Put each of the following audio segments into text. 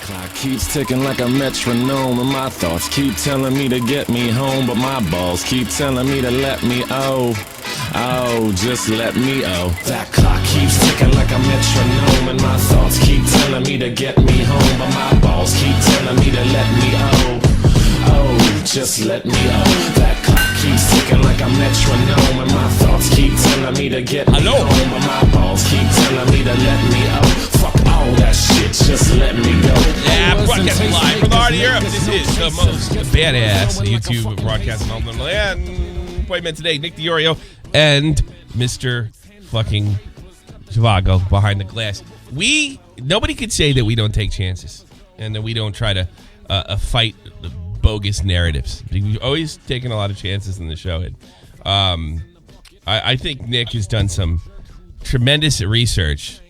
clock keeps ticking like a metronome, and my thoughts keep telling me to get me home, but my balls keep telling me to let me just let me That clock keeps ticking like a metronome, and my thoughts keep telling me to get me home, but my balls keep telling me to let me just let me That clock keeps ticking like a metronome, and my thoughts keep telling me to get me home, but my balls keep telling me to let me Fuck all that shit, just let me go. Yeah, broadcasting live from the heart of Europe. This is the most badass YouTube broadcasting on the land. Appointment today, Nick DeOrio and Mr. fucking Zhivago behind the glass. Nobody could say that we don't take chances and that we don't try to fight the bogus narratives. We've always taken a lot of chances in the show. And I think Nick has done some tremendous research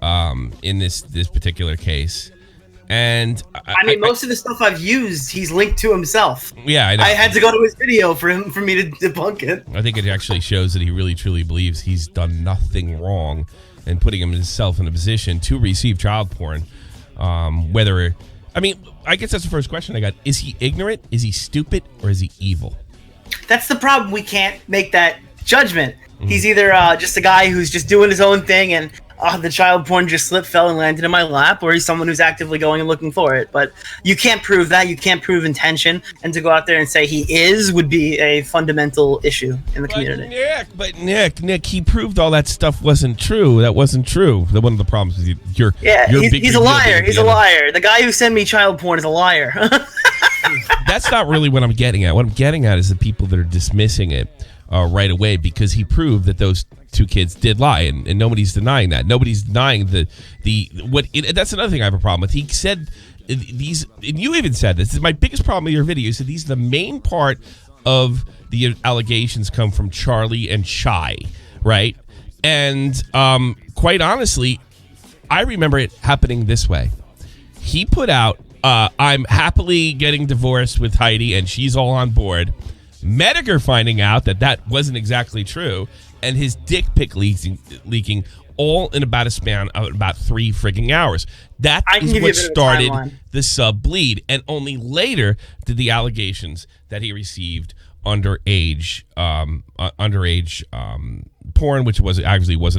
in this particular case. And I mean, most of the stuff I've used, he's linked to himself. Yeah, I know. I had to go to his video for me to debunk it. I think it actually shows that he really, truly believes he's done nothing wrong and putting himself in a position to receive child porn. I guess that's the first question I got. Is he ignorant? Is he stupid? Or is he evil? That's the problem. We can't make that judgment. He's either just a guy who's just doing his own thing and the child porn just fell and landed in my lap, or he's someone who's actively going and looking for it. But you can't prove that. You can't prove intention. And to go out there and say he would be a fundamental issue in the community. Nick, he proved all that stuff wasn't true. That wasn't true. One of the problems is he's a liar. He's a liar. The guy who sent me child porn is a liar. That's not really what I'm getting at. What I'm getting at is the people that are dismissing it right away because he proved that those two kids did lie, and nobody's denying that. Nobody's denying that's another thing I have a problem with. He said these, and you even said this is my biggest problem with your video. You said these the main part of the allegations come from Charlie and Shy, right? And quite honestly, I remember it happening this way. He put out, I'm happily getting divorced with Heidi, and she's all on board. Medicare finding out that wasn't exactly true, and his dick pic leaking all in about a span of about 3 frigging hours. That is what started the sub-bleed, and only later did the allegations that he received underage porn, which wasn't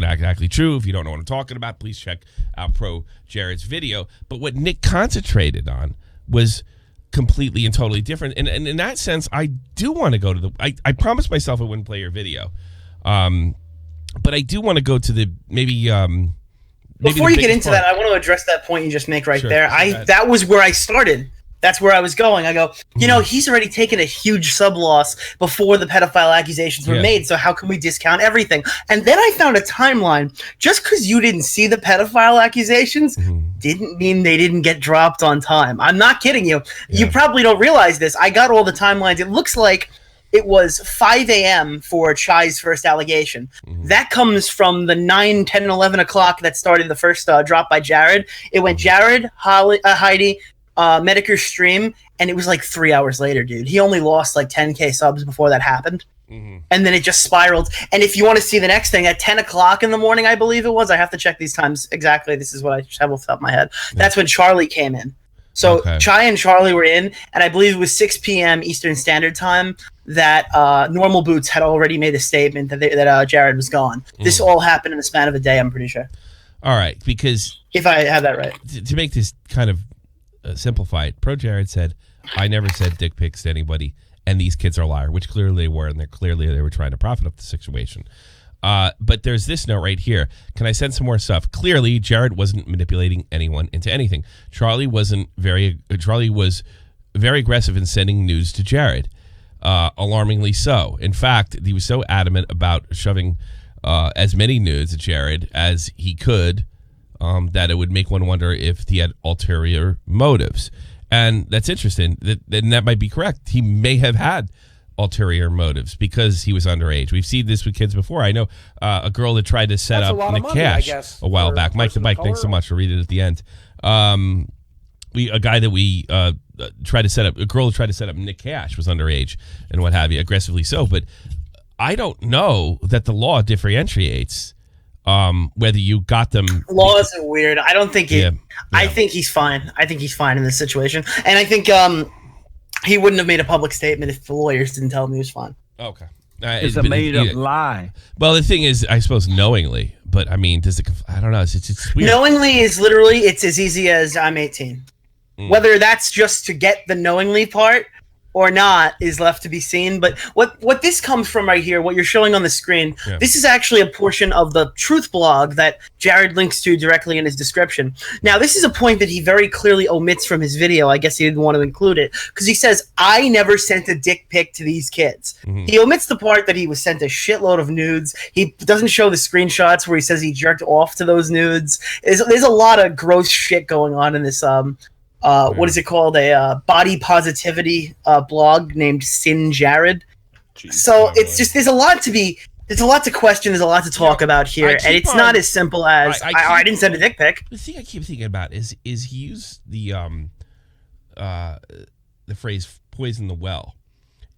exactly true. If you don't know what I'm talking about, please check out ProJared's video. But what Nick concentrated on was completely and totally different, and in that sense, I do want to go to I promised myself I wouldn't play your video, but I do want to go to the maybe before you get into that, I want to address that point you just make right there. That was where I started. That's where I was going. I go, he's already taken a huge sub-loss before the pedophile accusations were made, so how can we discount everything? And then I found a timeline. Just because you didn't see the pedophile accusations didn't mean they didn't get dropped on time. I'm not kidding you. Yeah. You probably don't realize this. I got all the timelines. It looks like it was 5 a.m. for Chai's first allegation. That comes from the 9, 10, and 11 o'clock that started the first drop by Jared. It went Jared, Heidi, Medicare stream, and it was like 3 hours later, dude. He only lost like 10K subs before that happened. And then it just spiraled. And if you want to see the next thing, at 10 o'clock in the morning, I believe it was, I have to check these times exactly. This is what I just have off the top of my head. That's when Charlie came in. So Chai and Charlie were in, and I believe it was 6 p.m. Eastern Standard Time that Normal Boots had already made a statement that Jared was gone. This all happened in the span of a day, I'm pretty sure. All right, because if I have that right. To make this kind of simplified, ProJared said, I never said dick pics to anybody, and these kids are a liar, which clearly they were, and they were trying to profit off the situation. But there's this note right here. Can I send some more stuff? Clearly, Jared wasn't manipulating anyone into anything. Charlie was very aggressive in sending news to Jared, alarmingly so. In fact, he was so adamant about shoving as many nudes at Jared as he could, that it would make one wonder if he had ulterior motives. And that's interesting. That might be correct. He may have had ulterior motives because he was underage. We've seen this with kids before. I know a girl that tried to set up Nick Cash a while back. Mike the Bike, thanks so much for reading it at the end. A guy that we tried to set up, a girl who tried to set up Nick Cash was underage and what have you, aggressively so. But I don't know that the law differentiates whether you got them. Laws are weird. I don't think I think he's fine. I think he's fine in this situation, and I think he wouldn't have made a public statement if the lawyers didn't tell him he was fine. Okay. It's a made-up lie. Well, the thing is, I suppose knowingly, but I mean, does it? I don't know. It's weird. Knowingly is literally it's as easy as I'm 18. Whether that's just to get the knowingly part or not is left to be seen. But what this comes from right here, what you're showing on the screen, this is actually a portion of the Truth blog that Jared links to directly in his description. Now, this is a point that he very clearly omits from his video. I guess he didn't want to include it because he says, I never sent a dick pic to these kids. He omits the part that he was sent a shitload of nudes. He doesn't show the screenshots where he says he jerked off to those nudes. There's a lot of gross shit going on in this what is it called? A body positivity blog named Sin Jared. So it's just there's a lot to question. There's a lot to talk about here, and it's not as simple as I didn't send a dick pic. The thing I keep thinking about is he used the phrase "poison the well,"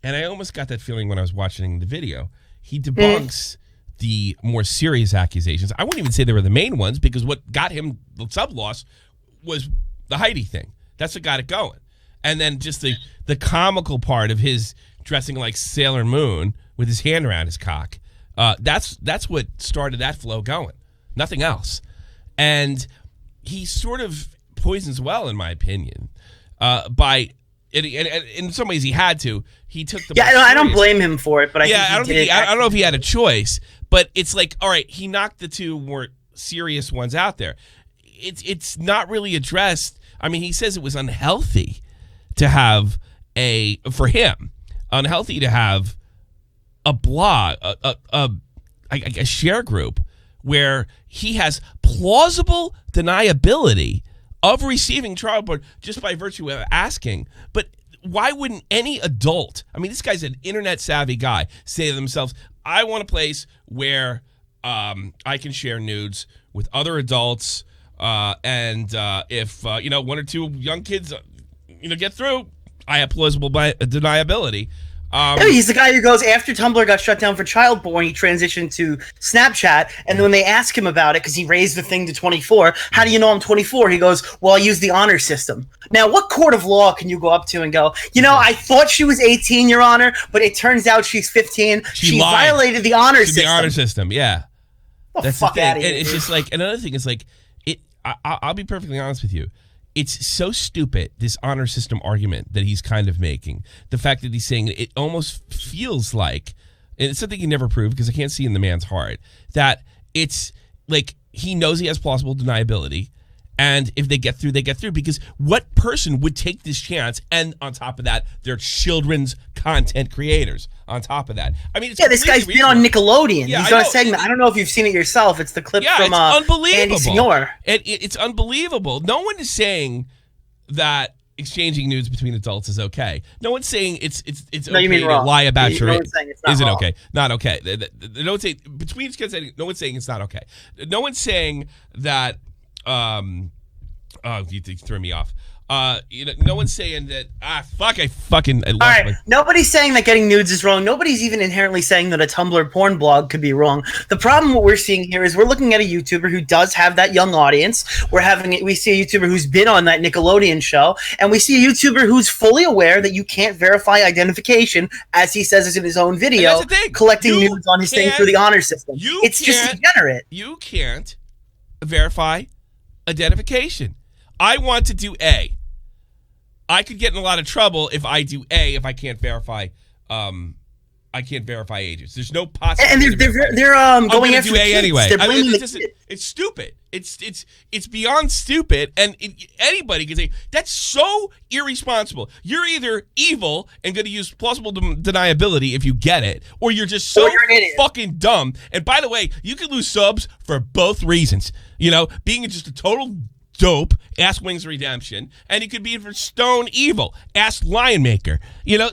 and I almost got that feeling when I was watching the video. He debunks the more serious accusations. I wouldn't even say they were the main ones because what got him the sub loss was the Heidi thing. That's what got it going. And then just the comical part of his dressing like Sailor Moon with his hand around his cock. That's what started that flow going. Nothing else. And he sort of poisons well, in my opinion, by... And in some ways, he had to. He took the... Yeah, I don't blame him for it, but I don't know if he had a choice, but it's like, all right, he knocked the two more serious ones out there. It's not really addressed. I mean, he says it was unhealthy to have for him, unhealthy to have a blog, a share group where he has plausible deniability of receiving child support just by virtue of asking. But why wouldn't any adult, I mean, this guy's an internet savvy guy, say to themselves, I want a place where I can share nudes with other adults. And if one or two young kids get through, I have plausible deniability. He's the guy who goes, after Tumblr got shut down for child porn, he transitioned to Snapchat, and then when they ask him about it, because he raised the thing to 24, how do you know I'm 24? He goes, well, I use the honor system. Now, what court of law can you go up to and go, I thought she was 18, Your Honor, but it turns out she's 15. She violated the honor system. The honor system, yeah. That's the thing. It's just like, another thing is like, I'll be perfectly honest with you. It's so stupid, this honor system argument that he's kind of making. The fact that he's saying it almost feels like, and it's something he never proved because I can't see in the man's heart, that it's like he knows he has plausible deniability. And if they get through, they get through. Because what person would take this chance? And on top of that, they're children's content creators. On top of that, I mean, this guy's been on Nickelodeon. He's on a segment. I don't know if you've seen it yourself. It's the clip from Andy Signor. It's unbelievable. No one is saying that exchanging nudes between adults is okay. No one's saying it's no, okay to lie about your age. Is it wrong. Okay? Not okay. No one's saying between kids. No one's saying it's not okay. No one's saying that. You threw me off. No one's saying that. I lost. All right. Nobody's saying that getting nudes is wrong. Nobody's even inherently saying that a Tumblr porn blog could be wrong. The problem, what we're seeing here, is we're looking at a YouTuber who does have that young audience. We see a YouTuber who's been on that Nickelodeon show, and we see a YouTuber who's fully aware that you can't verify identification, as he says in his own video, collecting nudes on his thing through the honor system. It's just degenerate. You can't verify identification. I want to do A. I could get in a lot of trouble if I do A if I can't verify ages. There's no possibility. And they're going after do A kids. Anyway. They're it's stupid. It's beyond stupid, and anybody can say that's so irresponsible. You're either evil and going to use plausible deniability if you get it, or you're just so fucking dumb. And by the way, you can lose subs for both reasons. Being just a total dope, ask Wings Redemption, and he could be for stone evil, ask Lion Maker.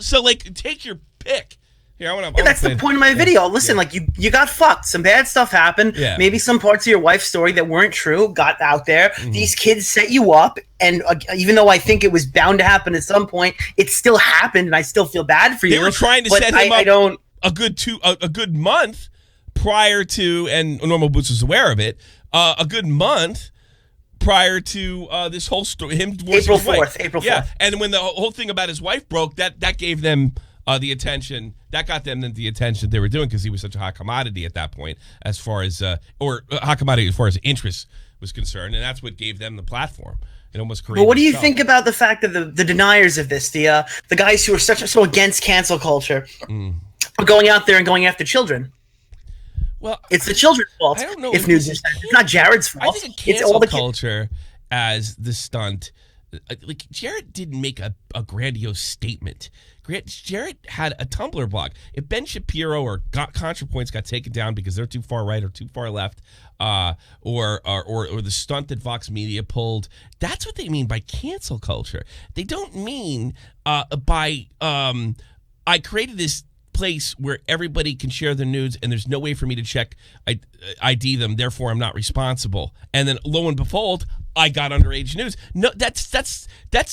So take your pick. That's the point of my video. Listen, you got fucked. Some bad stuff happened. Yeah. Maybe some parts of your wife's story that weren't true got out there. Mm-hmm. These kids set you up, and even though I think it was bound to happen at some point, it still happened, and I still feel bad for you. They were trying to set him up a good month, prior to, and Normal Boots was aware of it, a good month prior to this whole story, him divorcing his wife. April 4th. Yeah, and when the whole thing about his wife broke, that gave them the attention. That got them the attention they were doing because he was such a hot commodity at that point, as far as hot commodity as far as interest was concerned, and that's what gave them the platform. It almost created. But what do you think about the fact that the deniers of this, the guys who are so against cancel culture, are going out there and going after children? Well, it's the children's fault. I don't know if news is it's not Jared's fault. I think cancel culture as the stunt. Like, Jared didn't make a grandiose statement. Jared had a Tumblr blog. If Ben Shapiro or ContraPoints got taken down because they're too far right or too far left, or the stunt that Vox Media pulled, that's what they mean by cancel culture. They don't mean by I created this place where everybody can share their nudes and there's no way for me to check ID them, therefore I'm not responsible. And then lo and behold, I got underage nudes. No, that's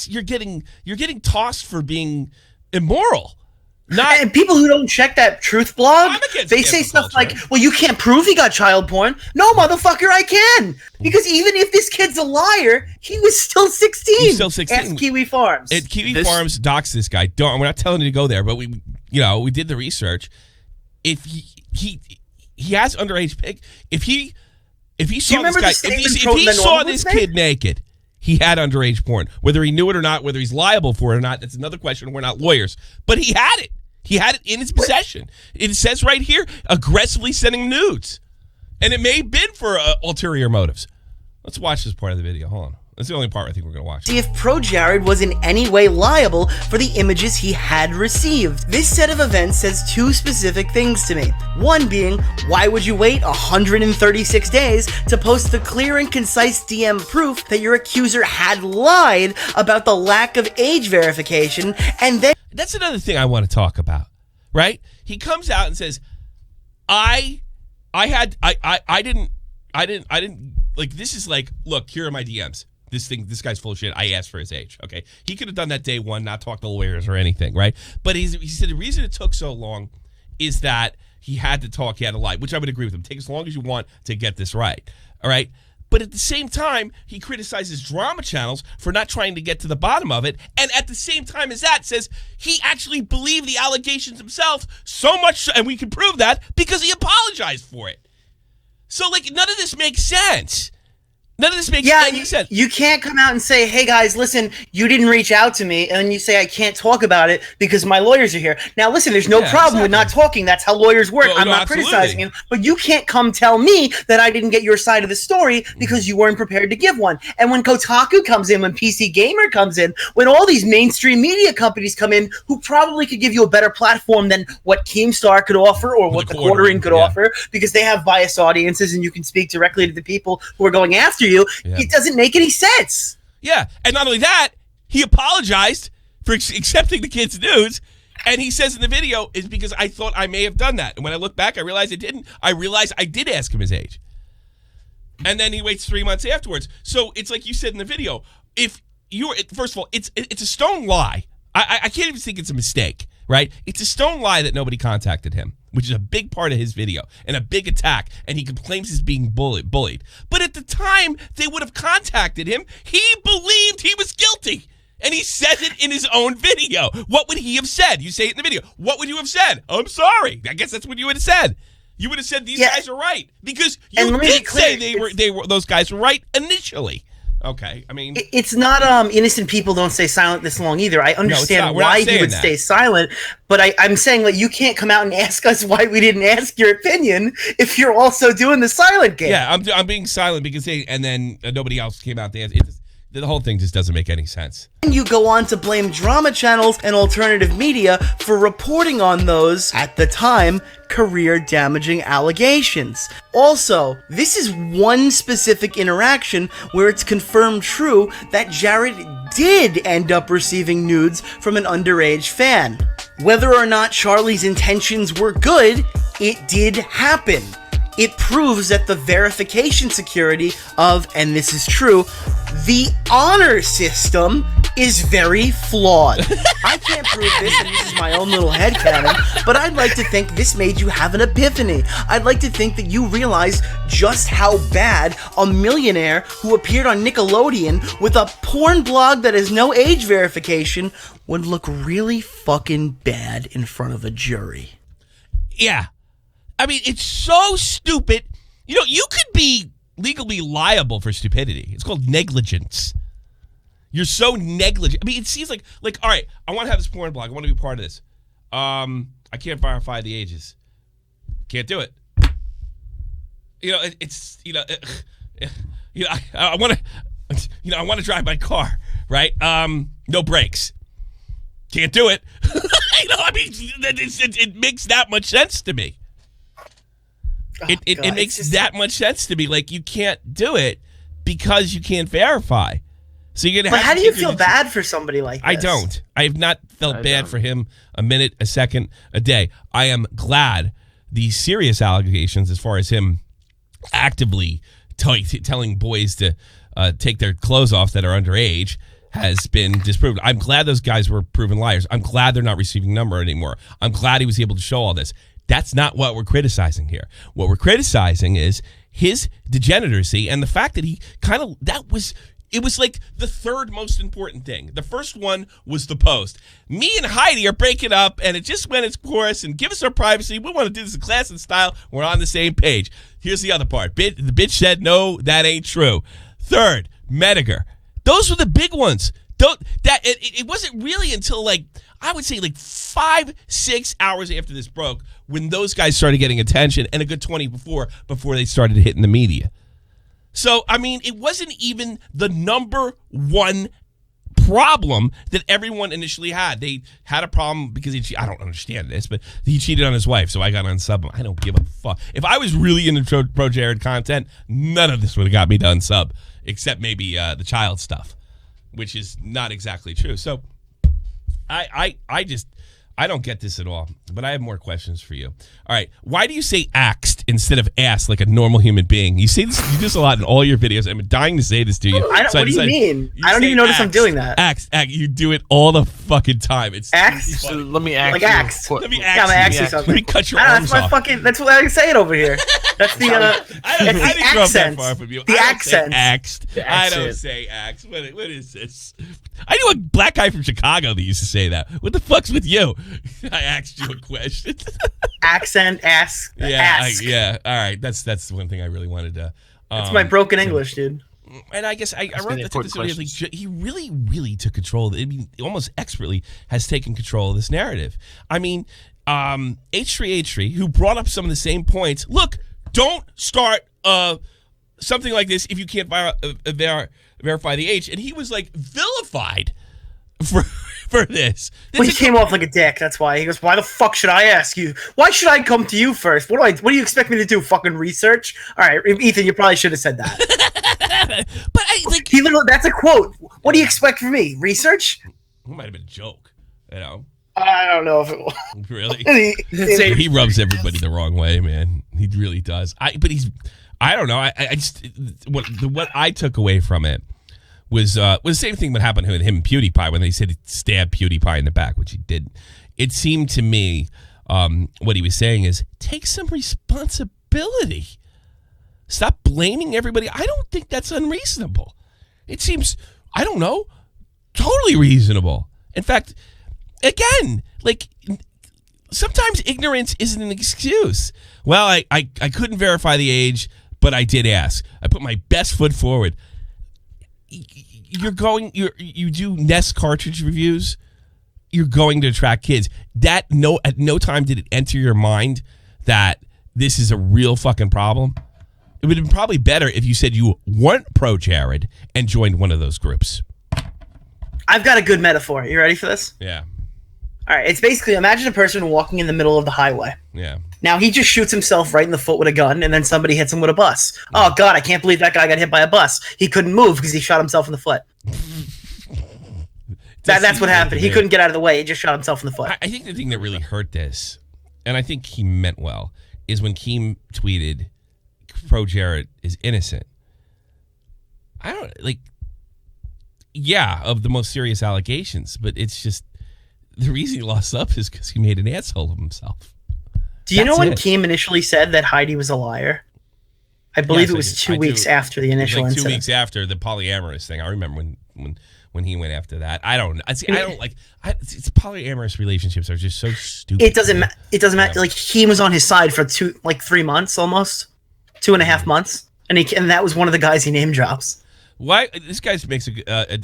you're getting tossed for being immoral. And people who don't check that truth blog, they say stuff like, well, you can't prove he got child porn. No, motherfucker, I can. Because even if this kid's a liar, he was still 16. He's still 16. Ask Kiwi Farms. Kiwi Farms docs this guy. We're not telling you to go there, but we did the research. If he has underage pic, if he saw this guy, if he saw this kid naked, he had underage porn. Whether he knew it or not, whether he's liable for it or not, that's another question. We're not lawyers. But he had it. He had it in his possession. It says right here, aggressively sending nudes. And it may have been for ulterior motives. Let's watch this part of the video. Hold on. That's the only part I think we're going to watch. See if ProJared was in any way liable for the images he had received. This set of events says two specific things to me. One being, why would you wait 136 days to post the clear and concise DM proof that your accuser had lied about the lack of age verification, and then... That's another thing I want to talk about, right? He comes out and says, I didn't, like, this is like, look, here are my DMs. This guy's full of shit. I asked for his age. Okay, he could have done that day one, not talk to lawyers or anything, right? But he said the reason it took so long is that he had to talk, he had to lie, which I would agree with him. Take as long as you want to get this right. All right. But at the same time, he criticizes drama channels for not trying to get to the bottom of it. And at the same time as that, says he actually believed the allegations himself so much, and we can prove that because he apologized for it. So, like, none of this makes sense. None of this makes any sense. You can't come out and say, hey, guys, listen, you didn't reach out to me, and then you say I can't talk about it because my lawyers are here. Now, listen, there's no problem with not talking. That's how lawyers work. I'm not criticizing you, but you can't come tell me that I didn't get your side of the story because you weren't prepared to give one. And when Kotaku comes in, when PC Gamer comes in, when all these mainstream media companies come in who probably could give you a better platform than what Keemstar could offer or what the Quartering could offer because they have biased audiences and you can speak directly to the people who are going after you. It doesn't make any sense. Yeah, and not only that, he apologized for accepting the kid's nudes, and he says in the video, is because I thought I may have done that. And when I look back, I realized I didn't. I realized I did ask him his age. And then he waits 3 months afterwards. So it's like you said in the video, if you're, first of all, it's a stone lie. I can't even think it's a mistake, right? It's a stone lie that nobody contacted him, which is a big part of his video and a big attack, and he claims he's being bullied. But at the time they would have contacted him, he believed he was guilty, and he says it in his own video. What would he have said? You say it in the video. What would you have said? I'm sorry. I guess that's what you would have said. You would have said these guys are right because you did say they were those guys were right initially. Okay, I mean... It's not innocent people don't stay silent this long either. I understand why he would stay silent, but I'm saying that you can't come out and ask us why we didn't ask your opinion if you're also doing the silent game. Yeah, I'm being silent because and then nobody else came out to answer. The whole thing just doesn't make any sense. And you go on to blame drama channels and alternative media for reporting on those, at the time, career-damaging allegations. Also, this is one specific interaction where it's confirmed true that Jared did end up receiving nudes from an underage fan. Whether or not Charlie's intentions were good, it did happen. It proves that the verification security of, and this is true, the honor system is very flawed. I can't prove this, and this is my own little headcanon, but I'd like to think this made you have an epiphany. I'd like to think that you realized just how bad a millionaire who appeared on Nickelodeon with a porn blog that has no age verification would look really fucking bad in front of a jury. Yeah. I mean, it's so stupid. You know, you could be legally liable for stupidity. It's called negligence. You're so negligent. I mean, it seems like, all right, I want to have this porn blog. I want to be part of this. I can't verify the ages. Can't do it. You know, I want to, I want to drive my car, right? No brakes. Can't do it. I mean, it makes that much sense to me. It makes that much sense to me. Like, you can't do it because you can't verify. So you're gonna. But how do you feel bad for somebody like this? I don't. I have not felt bad for him a minute, a second, a day. I am glad the serious allegations, as far as him actively telling boys to take their clothes off that are underage, has been disproved. I'm glad those guys were proven liars. I'm glad they're not receiving number anymore. I'm glad he was able to show all this. That's not what we're criticizing here. What we're criticizing is his degeneracy and the fact that he it was like the third most important thing. The first one was the post. Me and Heidi are breaking up, and it just went its course, and give us our privacy. We want to do this in class and style. We're on the same page. Here's the other part. The bitch said, no, that ain't true. Third, Mediger. Those were the big ones. It wasn't really until, I would say 5-6 hours after this broke when those guys started getting attention, and a good 20 before they started hitting the media. So, I mean, it wasn't even the number one problem that everyone initially had. They had a problem because I don't understand this, but he cheated on his wife, so I got unsub him. I don't give a fuck. If I was really into ProJared content, none of this would have got me to unsub, except maybe the child stuff, which is not exactly true. So, I don't get this at all, but I have more questions for you. All right. Why do you say axed instead of ass like a normal human being? You say this, you do this a lot in all your videos. I'm dying to say this to you. What do you mean? I don't even notice I'm doing that. Axed. You do it all the fucking time. It's axed? So let me ask like you. Axed. Let me ask you something. Let me cut your arms off. That's what I say it over here. That's the I didn't grow up that far from you. The accent. I don't say axed. What is this? I knew a black guy from Chicago that used to say that. What the fuck's with you? I asked you a question. Accent, ask. Ask. Yeah. All right. That's the one thing I really wanted to. That's my broken English, dude. And I guess I wrote that he really, really took control of it. I mean, almost expertly has taken control of this narrative. I mean, H3H3, who brought up some of the same points. Look, don't start something like this if you can't verify the age. And he was vilified for this. Well, he came off like a dick. That's why he goes, "Why the fuck should I ask you? Why should I come to you first? What do you expect me to do? Fucking research?" All right, Ethan, you probably should have said that. But he literally, that's a quote. What do you expect from me? Research? It might have been a joke. I don't know if it was. Really? He rubs everybody the wrong way, man. He really does. I don't know. I just what I took away from it was the same thing that happened with him and PewDiePie when they said he stabbed PewDiePie in the back, which he didn't. It seemed to me what he was saying is take some responsibility. Stop blaming everybody. I don't think that's unreasonable. It seems, I don't know, totally reasonable. In fact, again, sometimes ignorance isn't an excuse. Well, I couldn't verify the age, but I did ask. I put my best foot forward. You do Nest cartridge reviews. You're going to attract kids. At no time did it enter your mind that this is a real fucking problem. It would have been probably better if you said you weren't ProJared and joined one of those groups. I've got a good metaphor. You ready for this? Yeah. All right. It's basically, imagine a person walking in the middle of the highway. Yeah. Now, he just shoots himself right in the foot with a gun, and then somebody hits him with a bus. Yeah. Oh, God, I can't believe that guy got hit by a bus. He couldn't move because he shot himself in the foot. That's what happened. He couldn't get out of the way. He just shot himself in the foot. I think the thing that really hurt this, and I think he meant well, is when Keem tweeted, ProJared is innocent. I don't, Yeah, of the most serious allegations, but it's just the reason he lost up is because he made an asshole of himself. Do you know when Keem initially said that Heidi was a liar? I believe it was 2 weeks after the initial incident. 2 weeks after the polyamorous thing. I remember when he went after that. I don't. I don't like. It's polyamorous relationships are just so stupid. It doesn't matter. Like Keem was on his side for 3 months, almost 2.5 months, and that was one of the guys he name drops. Why this guy makes a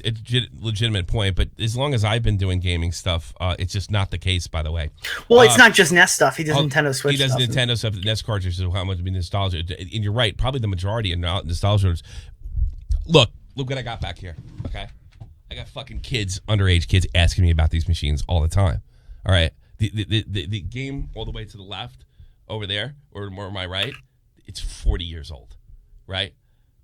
legitimate point, but as long as I've been doing gaming stuff, it's just not the case. By the way, well, it's not just NES stuff. He does Nintendo Switch. He does Nintendo stuff. The NES cartridges, how much be nostalgia. And you're right. Probably the majority of nostalgia. Look what I got back here. Okay, I got fucking underage kids asking me about these machines all the time. All right, the game all the way to the left over there, or more my right, it's 40 years old, right?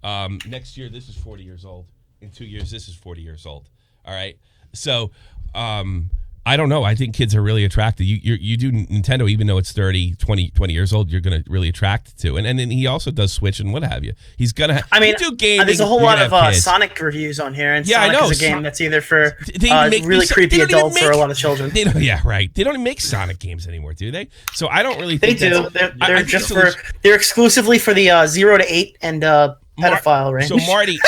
Next year, this is 40 years old. In 2 years, this is 40 years old. All right. So, I don't know. I think kids are really attracted. You do Nintendo, even though it's 30, 20 years old, you're going to really attract to. And then he also does Switch and what have you. He's going to do gaming. There's a whole lot of Sonic reviews on here. And Sonic is a game that's either for really creepy adults or a lot of children. They don't even make Sonic games anymore, do they? So I don't really think they do. They're exclusively for the 0 to 8 and pedophile range. So Marty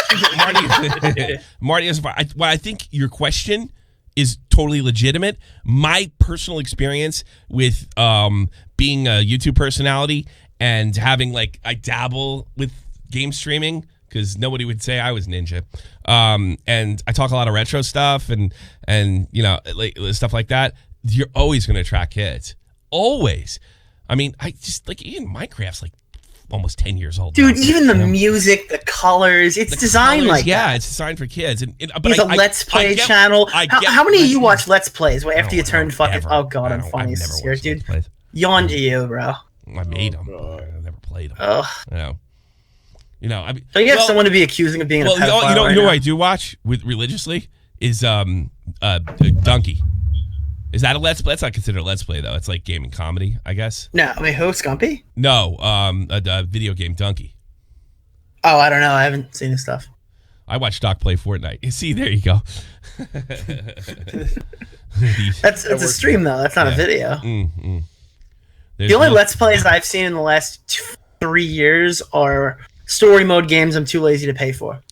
is. I think your question is totally legitimate. My personal experience with being a YouTube personality and having I dabble with game streaming because nobody would say I was ninja. And I talk a lot of retro stuff and stuff like that. You're always going to attract kids. Always. I mean, I just even Minecraft's almost 10 years old. Dude, even the music, the colors, it's designed that. Yeah, it's designed for kids. But he's a Let's Play channel. How many of you watch Let's Plays after you turn fucking... Oh, God, I'm funny as here, dude. Yawn to you, bro. I made them. I never played them. Oh. So you have someone to be accusing of being a pedophile you know what I do watch religiously is Donkey. Is that a Let's Play? That's not considered a Let's Play, though. It's like gaming comedy, I guess. No, wait, who? Scumpy? No, a video game Donkey. Oh, I don't know. I haven't seen his stuff. I watch Doc play Fortnite. You see, there you go. That's a stream, though. That's not a video. The only Let's Plays I've seen in the last 3 years are story mode games I'm too lazy to pay for.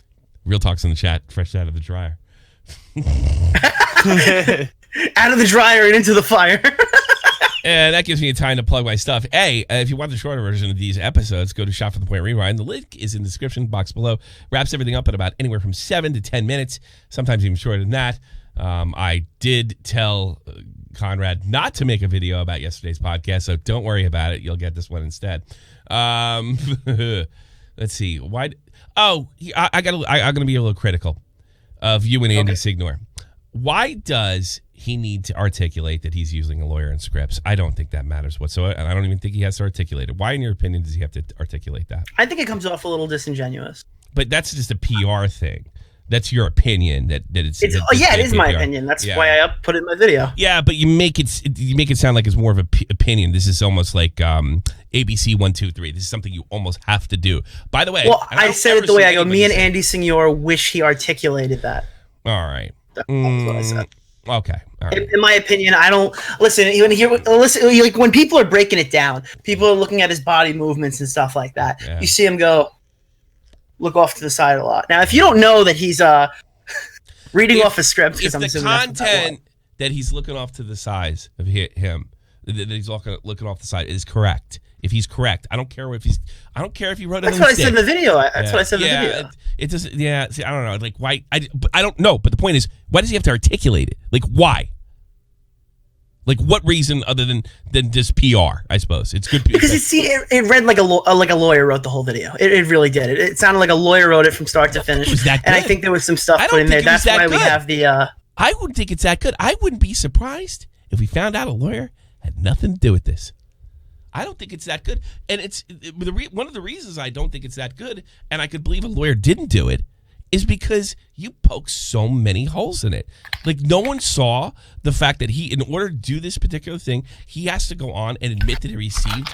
Real-talk's in the chat, fresh out of the dryer. Out of the dryer and into the fire. And that gives me time to plug my stuff. If you want the shorter version of these episodes, go to Shot for the Point Rewind. The link is in the description box below. Wraps everything up in about anywhere from 7 to 10 minutes, sometimes even shorter than that. I did tell Conrad not to make a video about yesterday's podcast, so don't worry about it. You'll get this one instead. Let's see. Why? I'm going to be a little critical of you and Andy Signor. Why does he need to articulate that he's using a lawyer in scripts? I don't think that matters whatsoever, and I don't even think he has to articulate it. Why, in your opinion, does he have to articulate that? I think it comes off a little disingenuous. But that's just a PR thing. That's your opinion. It is my opinion. That's why I put it in my video. Yeah, but you make it sound like it's more of an opinion. This is almost like ABC 1, 2, 3. This is something you almost have to do. By the way, I said it the way I go. Me and Andy Signor wish he articulated that. All right. That's what I said. Okay. All right. In my opinion, I don't listen. When people are breaking it down, people are looking at his body movements and stuff like that. Yeah. You see him look off to the side a lot. Now, if you don't know that he's reading off a script, if the content that he's looking off to the sides of him, that he's looking off the side is correct. If he's correct, I don't care if he wrote it. That's what I said in the video. That's what I said in the video. It doesn't. Yeah. See, I don't know. Like why? I don't know. But the point is, why does he have to articulate it? Like why? Like what reason other than just PR? I suppose it's good because it read like a lawyer wrote the whole video. It really did. It sounded like a lawyer wrote it from start to finish. Was that good? And I think there was some stuff put in there. That's why we have the. I wouldn't think it's that good. I wouldn't be surprised if we found out a lawyer had nothing to do with this. I don't think it's that good. And one of the reasons I don't think it's that good, and I could believe a lawyer didn't do it, is because you poke so many holes in it. Like, no one saw the fact that in order to do this particular thing, he has to go on and admit that he received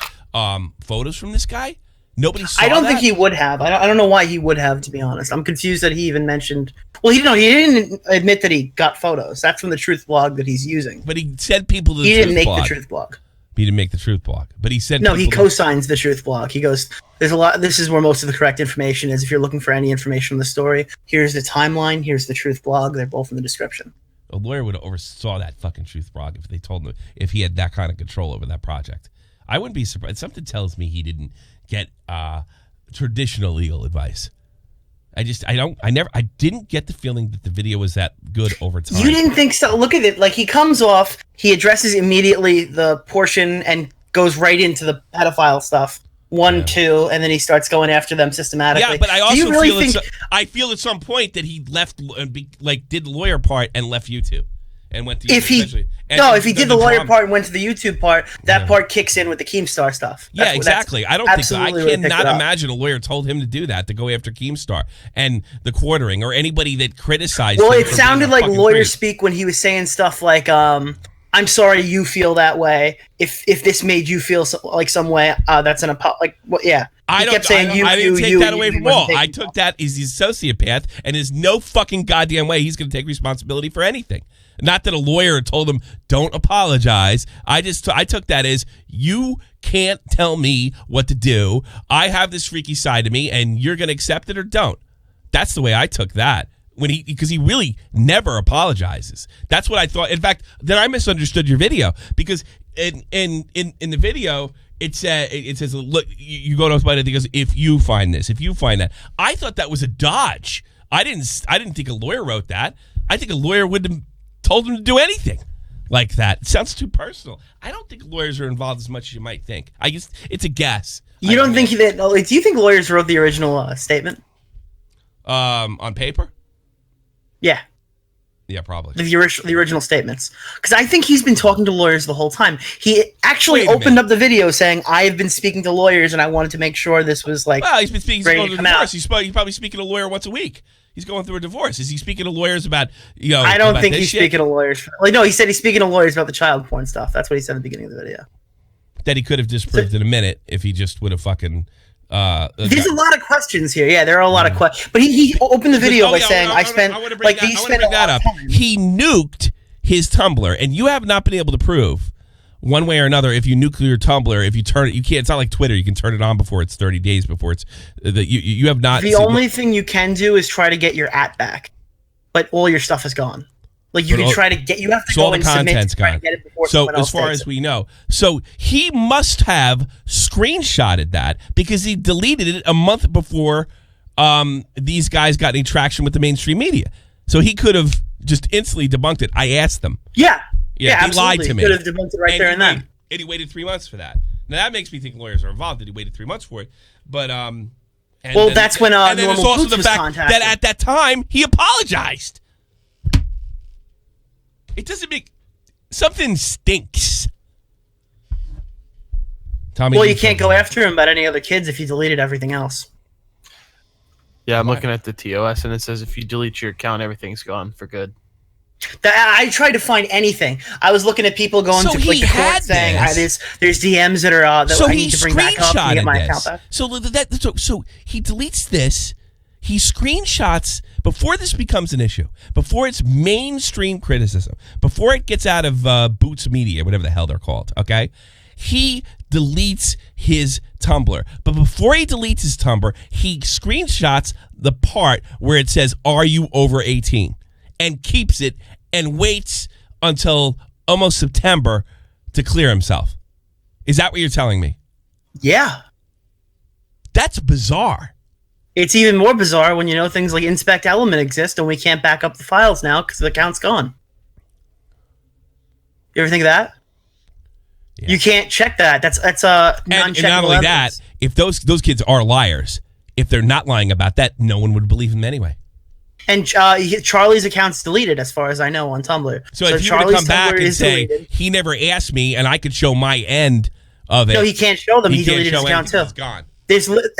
photos from this guy. Nobody saw I don't that? think he would have. I don't know why he would have, to be honest. I'm confused that he even mentioned. Well, he didn't admit that he got photos. That's from the Truth blog that he's using. But he said people to the He Truth didn't make blog. the Truth blog. He didn't make the Truth blog, but he said no. He co-signs the Truth blog. He goes, "There's a lot. This is where most of the correct information is. If you're looking for any information on the story, here's the timeline. Here's the Truth blog. They're both in the description." A lawyer would have oversaw that fucking Truth blog if they told him if he had that kind of control over that project. I wouldn't be surprised. Something tells me he didn't get traditional legal advice. I didn't get the feeling that the video was that good over time. You didn't think so? Look at it. Like, he comes off, he addresses immediately the portion and goes right into the pedophile stuff. 1, 2, and then he starts going after them systematically. Yeah, but I also really feel at some point that he left, did the lawyer part and left YouTube. And went to if he did the lawyer part and went to the YouTube part, that part kicks in with the Keemstar stuff. Exactly. I don't think so. I cannot imagine a lawyer told him to do that, to go after Keemstar and the quartering or anybody that criticized him. Well, it sounded like lawyer speak when he was saying stuff like, "I'm sorry you feel that way. If this made you feel some way, that's an apology." Yeah. I didn't take that away from Wall. I took that as he's a sociopath, and there's no fucking goddamn way he's going to take responsibility for anything. Not that a lawyer told him, don't apologize. I took that as, you can't tell me what to do. I have this freaky side to me, and you're going to accept it or don't. That's the way I took that. Because he really never apologizes. That's what I thought. In fact, then I misunderstood your video, because in the video it says, look, you go to somebody that goes, if you find this, if you find that. I thought that was a dodge. I didn't think a lawyer wrote that. I think a lawyer wouldn't have told him to do anything like that. It sounds too personal. I don't think lawyers are involved as much as you might think. It's a guess. You don't think that? Do you think lawyers wrote the original statement? On paper? Yeah. Yeah, probably. The original statements. Because I think he's been talking to lawyers the whole time. He actually opened up the video saying, "I have been speaking to lawyers, and I wanted to make sure this was like." Well, he's been speaking. He's going to divorce. He's probably speaking to a lawyer once a week. He's going through a divorce. Is he speaking to lawyers about, I don't think he's speaking to lawyers. No, he said he's speaking to lawyers about the child porn stuff. That's what he said at the beginning of the video. That he could have disproved in a minute if he just would have fucking. There's a lot of questions here. Yeah, there are a lot of questions. But he opened the video by saying, "I spent like these spent a lot of time." He nuked his Tumblr, and you have not been able to prove one way or another if you nuke your Tumblr. If you turn it, you can't. It's not like Twitter. You can turn it on before it's 30 days before it's. You have not. The only thing you can do is try to get your @ back, but all your stuff is gone. Like you can try to get. You have to go and submit to try to get it before someone else. So as far as we know, so he must have screenshotted that because he deleted it a month before these guys got any traction with the mainstream media. So he could have just instantly debunked it. I asked them. Yeah, he lied to me. He could have debunked it right there and then. And he waited 3 months for that. Now that makes me think lawyers are involved. That he waited 3 months for it, but that's when and then Normal there's also Boots the was fact contacted. that at that time he apologized. It doesn't make something stinks. Tommy, well, you can't go after him about any other kids if you deleted everything else. Yeah, I'm looking at the TOS and it says if you delete your account, everything's gone for good. I tried to find anything. I was looking at people going to like the court saying there's DMs that are that I need to bring back up to get my account back. So he deletes this. He screenshots before this becomes an issue, before it's mainstream criticism, before it gets out of Boots Media, whatever the hell they're called, okay? He deletes his Tumblr. But before he deletes his Tumblr, he screenshots the part where it says, "Are you over 18?" and keeps it and waits until almost September to clear himself. Is that what you're telling me? Yeah. That's bizarre. It's even more bizarre when you know things like inspect element exist and we can't back up the files now because the account's gone. You ever think of that? Yeah. You can't check that. That's a non-checkable and not only evidence. that, if those kids are liars, if they're not lying about that, no one would believe them anyway. And Charlie's account's deleted, as far as I know, on Tumblr. So if you were to come back and say, deleted. He never asked me, and I could show my end of it. No, he can't show them. He deleted his account, too. It's gone.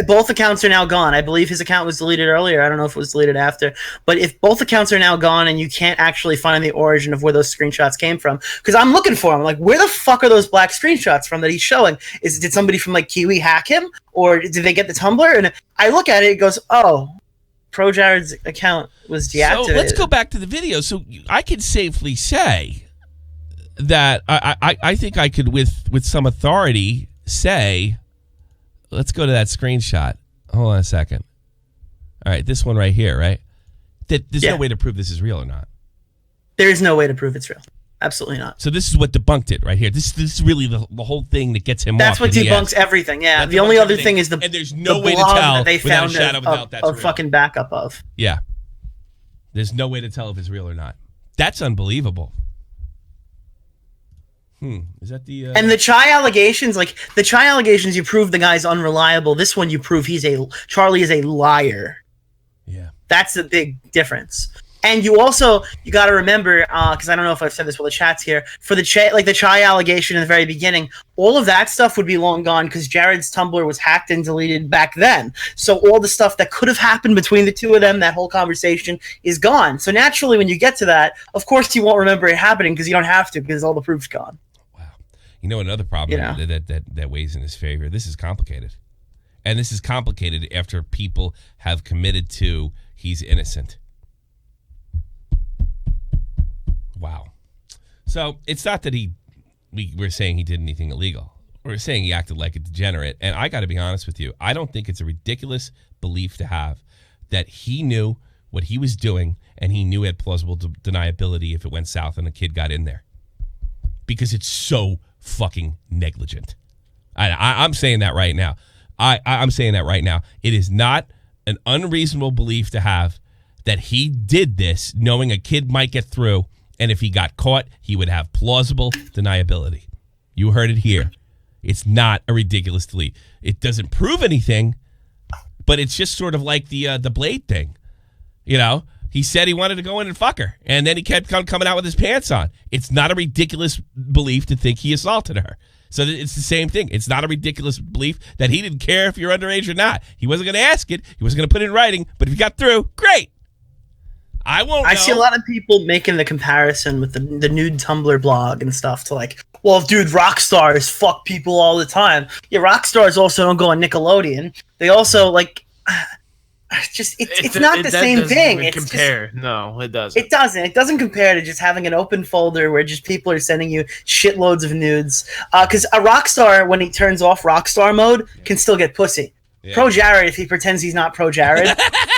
Both accounts are now gone. I believe his account was deleted earlier. I don't know if it was deleted after. But if both accounts are now gone and you can't actually find the origin of where those screenshots came from, because I'm looking for them. Like, where the fuck are those black screenshots from that he's showing? Did somebody from like Kiwi hack him, or did they get the Tumblr? And I look at it, it goes, oh, ProJared's account was deactivated. So let's go back to the video. So I can safely say that I think I could with some authority say. Let's go to that screenshot. Hold on a second. All right, this one right here, right? There's no way to prove this is real or not. There is no way to prove it's real. Absolutely not. So this is what debunked it right here. This is really the whole thing that gets him off. That's what debunks everything, yeah. The only other thing is and there's no way to tell they found a fucking backup of. Yeah. There's no way to tell if it's real or not. That's unbelievable. Is that the and the Chai allegations? Like the Chai allegations, you prove the guy's unreliable. This one, you prove Charlie is a liar. Yeah, that's the big difference. And you got to remember, because I don't know if I've said this while the chat's here, for the Chai allegation in the very beginning, all of that stuff would be long gone because Jared's Tumblr was hacked and deleted back then. So all the stuff that could have happened between the two of them, that whole conversation, is gone. So naturally, when you get to that, of course you won't remember it happening because you don't have to because all the proof's gone. Wow. You know, another problem that weighs in his favor, this is complicated. And this is complicated after people have committed to he's innocent. Wow. So it's not that we're saying he did anything illegal. We're saying he acted like a degenerate. And I got to be honest with you. I don't think it's a ridiculous belief to have that he knew what he was doing and he knew he had plausible deniability if it went south and a kid got in there. Because it's so fucking negligent. I'm saying that right now. I'm saying that right now. It is not an unreasonable belief to have that he did this knowing a kid might get through. And if he got caught, he would have plausible deniability. You heard it here. It's not a ridiculous delete. It doesn't prove anything, but it's just sort of like the Blade thing. You know, he said he wanted to go in and fuck her, and then he kept coming out with his pants on. It's not a ridiculous belief to think he assaulted her. So it's the same thing. It's not a ridiculous belief that he didn't care if you're underage or not. He wasn't going to ask it. He wasn't going to put it in writing, but if he got through, great. I see a lot of people making the comparison with the nude Tumblr blog and stuff to like, well, dude, rock stars fuck people all the time. Yeah, rock stars also don't go on Nickelodeon. They also like, it's not the same thing. It doesn't. It doesn't compare to just having an open folder where just people are sending you shitloads of nudes. Because a rock star, when he turns off rock star mode, can still get pussy. Yeah. ProJared, if he pretends he's not ProJared,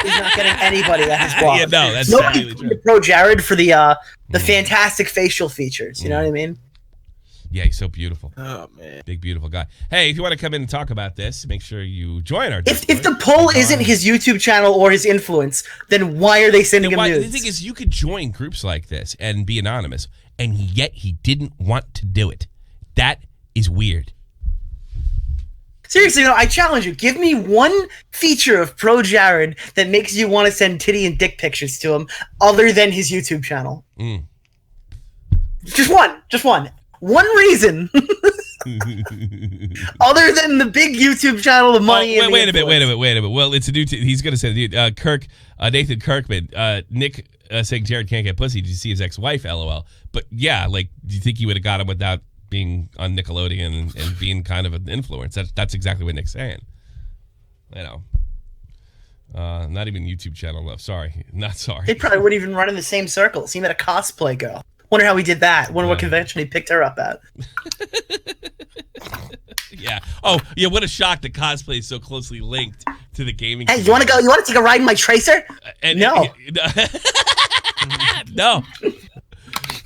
he's not getting anybody at his blog. Yeah, no, that's nobody's going to ProJared for the fantastic facial features. You know what I mean? Yeah, he's so beautiful. Oh man, big beautiful guy. Hey, if you want to come in and talk about this, make sure you join our. If the poll isn't his YouTube channel or his influence, then why are they sending him nudes? The thing is, you could join groups like this and be anonymous, and yet he didn't want to do it. That is weird. Seriously, I challenge you. Give me one feature of ProJared that makes you want to send titty and dick pictures to him other than his YouTube channel. Just one. One reason. Other than the big YouTube channel, the money. Wait a minute. Well, it's a new. He's going to say Nathan Kirkman. Nick saying Jared can't get pussy. Did you see his ex-wife? LOL. But yeah, like, do you think he would have got him without being on Nickelodeon and being kind of an influence? That's exactly what Nick's saying. You know, not even YouTube channel enough. Sorry, not sorry. They probably wouldn't even run in the same circles. He met a cosplay girl. Wonder how he did that. Wonder what convention he picked her up at. Yeah. Oh, yeah. What a shock that cosplay is so closely linked to the gaming. Hey, you want to go? You want to take a ride in my Tracer? No. No.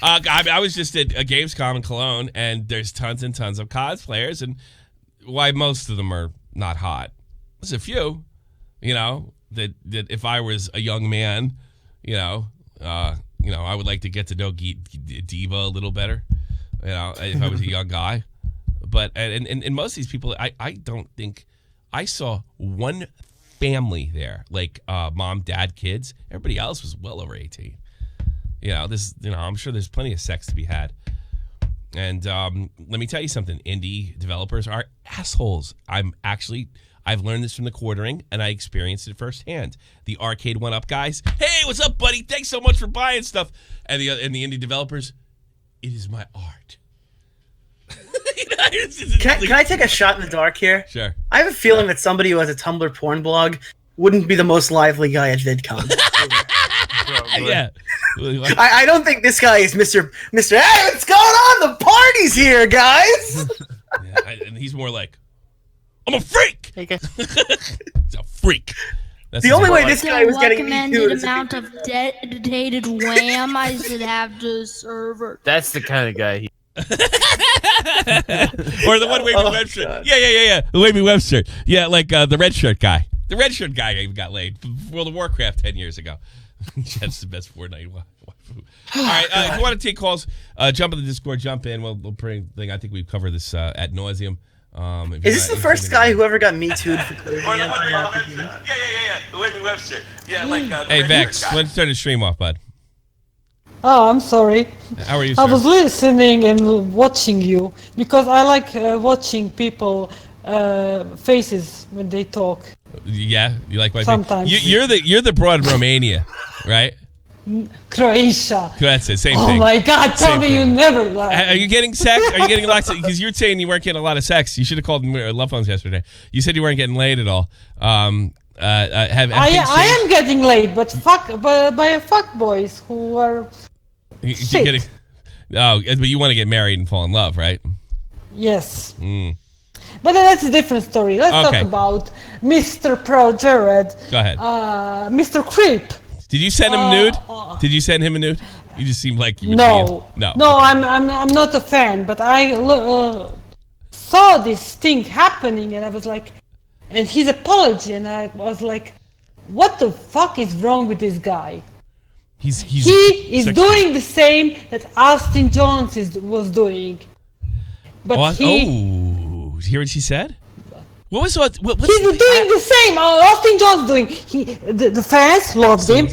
I was just at a Gamescom in Cologne, and there's tons and tons of cosplayers, and why most of them are not hot. There's a few, that if I was a young man, I would like to get to know Diva a little better, if I was a young guy. But and most of these people, I don't think I saw one family there, like mom, dad, kids. Everybody else was well over 18. I'm sure there's plenty of sex to be had. And let me tell you something. Indie developers are assholes. I I've learned this from the quartering, and I experienced it firsthand. The arcade one-up guys, hey, what's up, buddy? Thanks so much for buying stuff. And the indie developers, it is my art. Can I take a shot in the dark here? Sure. I have a feeling that somebody who has a Tumblr porn blog wouldn't be the most lively guy at VidCon. Yeah. I don't think this guy is Mr. Hey, what's going on? The party's here, guys. And he's more like, I'm a freak. Hey, guys. He's a freak. That's the only way this guy was getting recommended amount of dated wham I should have to server. That's the kind of guy he. Or the one Wavy Webster. Yeah. The Wavy Webster. Yeah, like the red shirt guy. The red shirt guy even got laid. World of Warcraft 10 years ago. That's the best Fortnite. All right, if you want to take calls, jump in the Discord, jump in. We'll bring thing. I think we've covered this ad nauseum. Is this the first guy who ever got Me Too'd for clearing the Yeah. The Wavy Webster. Yeah, like hey, Vex, let's turn the stream off, bud. Oh, I'm sorry. How are you, sir? I was listening and watching you because I like watching people faces when they talk. Yeah, you like my sometimes. You're the broad in Romania, right? Croatia. That's it. Same oh thing. Oh my God! Tell me you never lied. Are you getting sex? Are you getting lots? Because you're saying you weren't getting a lot of sex. You should have called love phones yesterday. You said you weren't getting laid at all. I am getting laid, but by fuck boys who are. Getting, but you want to get married and fall in love, right? Yes. But that's a different story. Let's talk about Mr. ProJared. Go ahead. Mr. Creep. Did you send him a nude? Did you send him a nude? You just seemed like you would No. I'm not a fan, but I saw this thing happening and I was like, and his apology, and I was like, what the fuck is wrong with this guy? He is doing the same that Austin Jones was doing. But did you hear what she said? What was he's doing the same. Austin Jones doing. The fans loved him.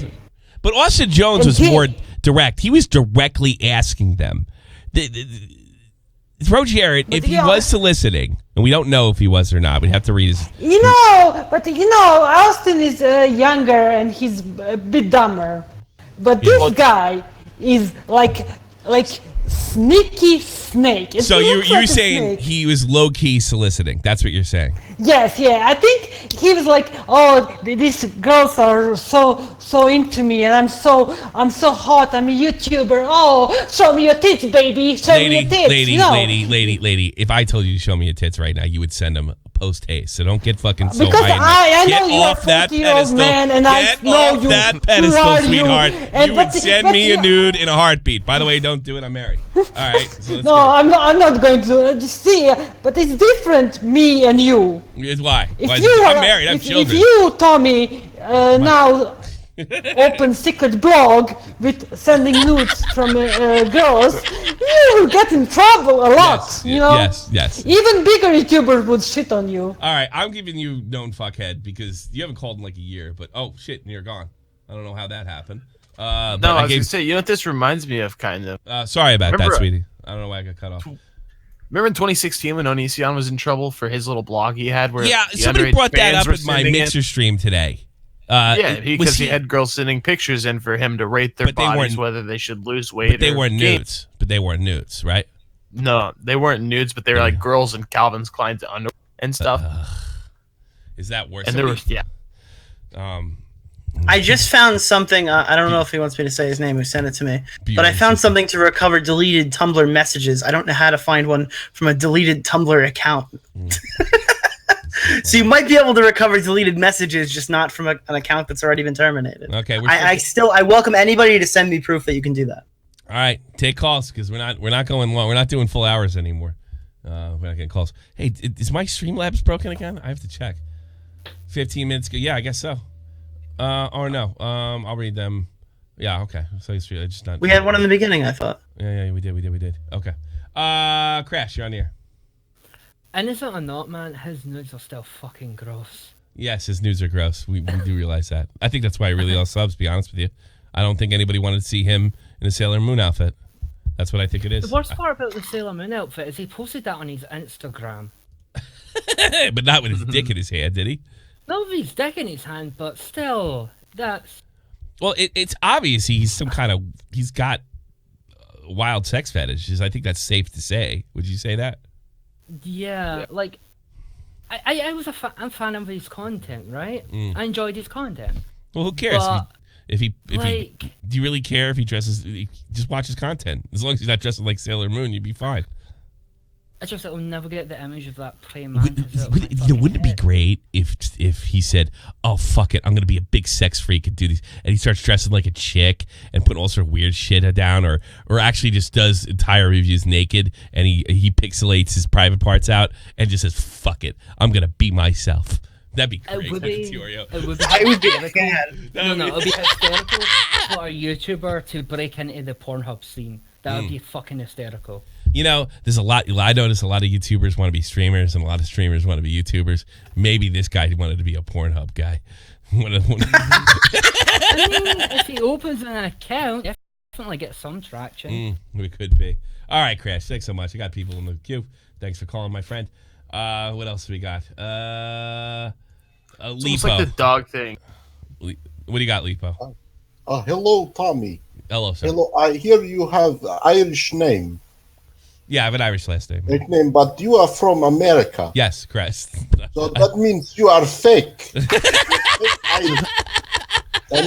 But Austin Jones was more direct. He was directly asking them. ProJared, if he was soliciting, and we don't know if he was or not, we'd have to read his. Austin is younger and he's a bit dumber. But this guy is like sneaky snake. So you're saying he was low key soliciting? That's what you're saying? Yes, yeah. I think he was like, oh, these girls are so into me, and I'm so hot. I'm a YouTuber. Oh, show me your tits, baby. Show me your tits. Lady. If I told you to show me your tits right now, you would send them post haste. So don't get fucking so because high. I know you're a 40-year-old man, and I know you. That pedestal, sweetheart. You would send me a nude in a heartbeat. By the way, don't do it. I'm married. All right. So no, I'm not going to see. But it's different, me and you. Why? I'm married. I have children. If you, Tommy, now open secret blog with sending nudes from girls, you will get in trouble a lot. Yes. Even bigger YouTubers would shit on you. All right, I'm giving you known fuckhead because you haven't called in like a year. But oh shit, and you're gone. I don't know how that happened. No, I was gonna say, you know what this reminds me of, kind of. Sorry about that, sweetie. I don't know why I got cut off. Remember in 2016 when Onision was in trouble for his little blog he had where somebody brought that up in my Mixer stream today. Because he had girls sending pictures in for him to rate their bodies, whether they should lose weight. But they weren't nudes. But they weren't nudes, right? No, they weren't nudes, but they were like girls in Calvin Klein's underwear and stuff. Is that worse? And there was I just found something. I don't know if he wants me to say his name who sent it to me, but I found something to recover deleted Tumblr messages. I don't know how to find one from a deleted Tumblr account. So you might be able to recover deleted messages, just not from an account that's already been terminated. Okay. I welcome anybody to send me proof that you can do that. All right, take calls because we're not going long. We're not doing full hours anymore. We're not getting calls. Hey, is my Streamlabs broken again? I have to check. 15 minutes ago. Yeah, I guess so. Or no. I'll read them. Yeah. Okay. So it's just not. We had one in the beginning, I thought. Yeah. We did. Okay. Crash, you're on the air. Innocent or not, man, his nudes are still fucking gross. Yes, his nudes are gross. We do realize that. I think that's why he really lost subs, to be honest with you. I don't think anybody wanted to see him in a Sailor Moon outfit. That's what I think it is. The worst part about the Sailor Moon outfit is he posted that on his Instagram. But not with his dick in his hand, did he? Not with his dick in his hand, but still, that's... Well, it's obvious he's got wild sex fetishes. I think that's safe to say. Would you say that? Yeah, like, I'm a fan of his content, right? I enjoyed his content. Well, who cares? But, do you really care if he dresses? Just watch his content. As long as he's not dressing like Sailor Moon, you'd be fine. I just will never get the image of that praying man. Wouldn't it be great if he said, "Oh fuck it, I'm gonna be a big sex freak and do these," and he starts dressing like a chick and putting all sorts of weird shit down, or actually just does entire reviews naked and he pixelates his private parts out and just says, "Fuck it, I'm gonna be myself." That'd be great. It would be hysterical. No, it would be hysterical for a YouTuber to break into the Pornhub scene. That would be fucking hysterical. You know, there's a lot. I notice a lot of YouTubers want to be streamers, and a lot of streamers want to be YouTubers. Maybe this guy wanted to be a Pornhub guy. I mean, if he opens an account, definitely get some traction. It could be. All right, Crash. Thanks so much. I got people in the queue. Thanks for calling, my friend. What else we got? Lipo. It's like the dog thing. What do you got, Lipo? Hello, Tommy. Hello, sir. Hello. I hear you have Irish name. Yeah, I have an Irish last name. Nickname, but you are from America. Yes, correct. So that means you are fake. And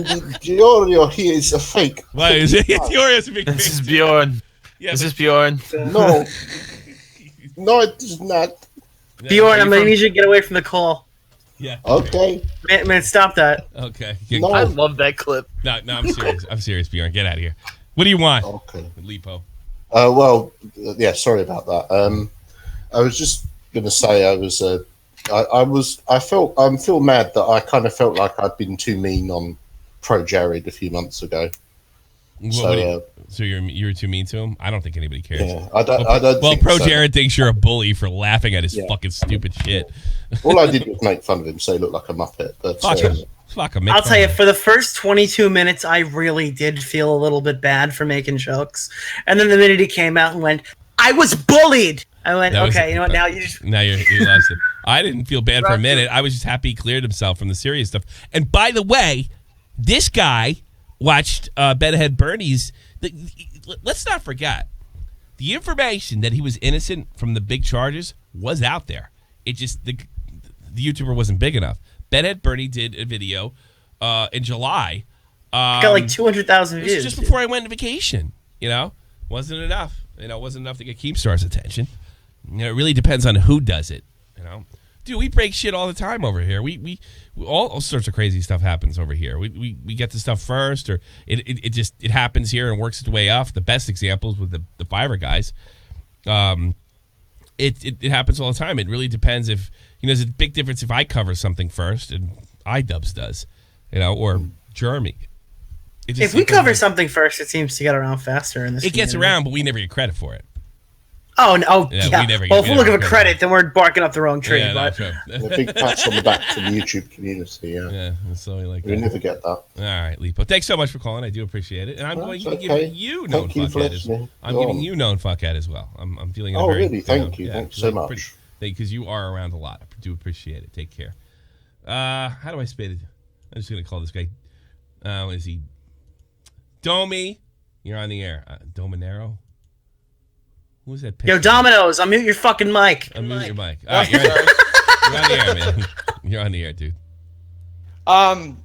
the DeOrio here is a fake. Why is it? DeOrio's a big This is Bjorn. Yeah, this is Bjorn. No. No, it is not. Bjorn, I'm gonna need you to get away from the call. Yeah. Okay. Man, stop that. Okay. No. I love that clip. No, I'm serious. I'm serious, Bjorn. Get out of here. What do you want? Okay. Lipo. Well, yeah, sorry about that. I was just gonna say I feel mad that I kind of felt like I'd been too mean on ProJared a few months ago. So you were too mean to him? I don't think anybody cares. Yeah, I don't. Well, think ProJared thinks you're a bully for laughing at his fucking stupid shit. All I did was make fun of him, so he looked like a muppet. But fuck him. I'll tell you, for the first 22 minutes, I really did feel a little bit bad for making jokes, and then the minute he came out and went, "I was bullied," I went, "Okay, you know what? Now you lost it." I didn't feel bad for a minute. I was just happy he cleared himself from the serious stuff. And by the way, this guy watched Bedhead Bernie's. Let's not forget, the information that he was innocent from the big charges was out there. It just the YouTuber wasn't big enough. Bedhead Bernie did a video in July. Got like 200,000 views. Just before I went on vacation. Wasn't enough. Wasn't enough to get Keemstar's attention. It really depends on who does it. Dude, we break shit all the time over here. We all sorts of crazy stuff happens over here. We get the stuff first, or it happens here and works its way up. The best examples with the Fiverr guys. It happens all the time. It really depends if there's a big difference if I cover something first and iDubbbz does, or Jeremy. If we cover something first, it seems to get around faster in this. It gets around, but we never get credit for it. Oh no! Yeah. Well, if we're looking for credit, then we're barking up the wrong tree. Yeah, but a big pats on the back to the YouTube community. Yeah. So we never get that. All right, Lipo. Thanks so much for calling. I do appreciate it, and I'm going to give you known fuckhead. I'm giving you known fuckhead as well. I'm feeling. Oh, really? Thank you. Thanks so much. Because you are around a lot. I do appreciate it. Take care. How do I spell it? I'm just gonna call this guy. What is he? Domi, you're on the air. Dominero. Who was that? Yo, Domino's, unmute your fucking mic. Unmute your mic. All right, you're on the air, man. You're on the air, dude. So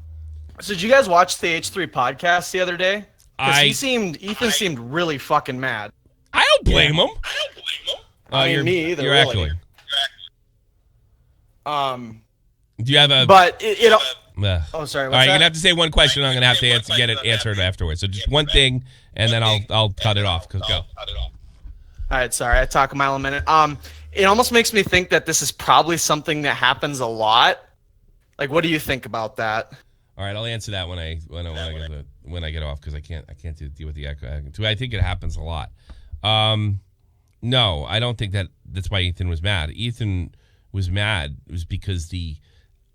did you guys watch the H3 podcast the other day? Because Ethan seemed really fucking mad. I don't blame him. Me either. You're really. echoing. Do you have a? But it oh, sorry. All right, you're gonna have to say one question. I'm gonna have to get it answered afterwards. So just one thing, and then I'll cut it off. Go. All right, sorry, I talk a mile a minute. It almost makes me think that this is probably something that happens a lot. Like, what do you think about that? All right, I'll answer that when I get off because I can't deal with the echo. I think it happens a lot. No, I don't think that's why Ethan was mad. Ethan was mad was because the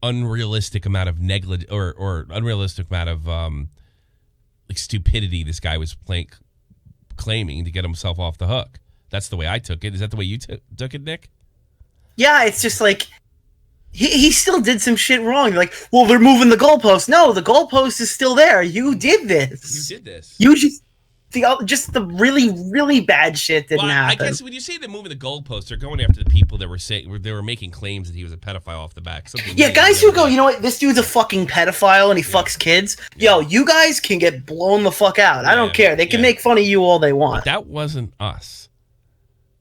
unrealistic amount of negligence or unrealistic amount of like stupidity this guy was claiming to get himself off the hook. That's the way I took it. Is that the way you took it, Nick? Yeah, it's just like he still did some shit wrong. Like, well, they're moving the goalpost. No, the goalpost is still there. You did this. You did this. You just the really, really bad shit didn't happen. I guess when you say they're moving the goalposts, they're going after the people that were saying they were making claims that he was a pedophile off the back. Yeah, guys who go, you know what, this dude's a fucking pedophile and he fucks kids. Yo, you guys can get blown the fuck out. I don't care. They can make fun of you all they want. But that wasn't us.